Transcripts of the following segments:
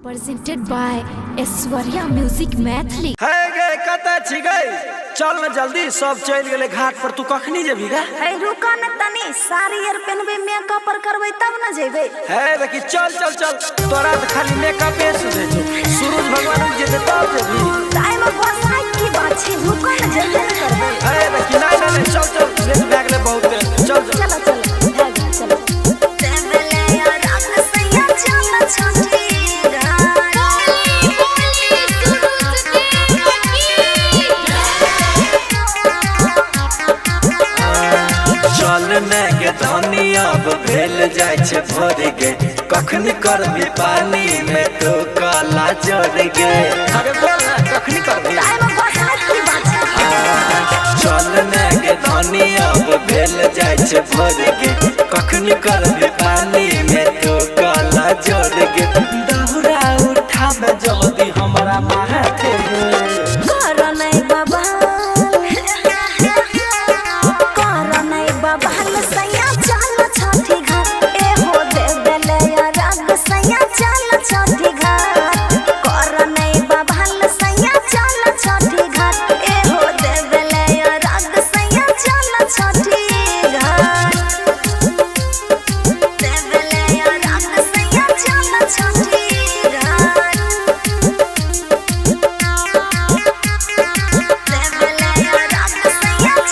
Presented by Aishwarya Music Mathli। है गे कत छी गई चल न जल्दी सब चल गेले घाट पर तू कखनी जेबी गा है रुका न तनी साड़ी यार पहनबे मेकअप पर करबै तब न जेबे है देखी चल चल चल तोरा त खाली मेकअप से दे छो सूरज भगवान के जे तब जेबी टाइम बसाई की बात छै रुका न जल्दी करबै है देखी नहीं चल चल ले बैग ले बहुत चल चलो चलो देवले यार अपने सैया चल छठी के धनी अब भेल जाय छे भर गे कखनी करबी पानी में तो काला जड़ गे अरे बोल ना कखनी करबी टाइम बसाई की बात छै चलने के धनी अब भेल जाय छे भर गे कखनी करबी पानी में तो काला जड़ गे दहुरा उठाबे जल्दी हमरा माथे कर नहीं बाबा सैया चल छठी घाट ए हो देवले यार सैया चल छठी घाट कर नहीं बाबा सैया चल छठी घाट ए हो देवले यार सैया चल छठी घाट देवले यार सैया चल छठी घाट देवले यार सैया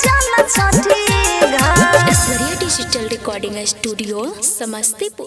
चल छठी डिजिटल रिकॉर्डिंग स्टूडियो समस्तीपुर।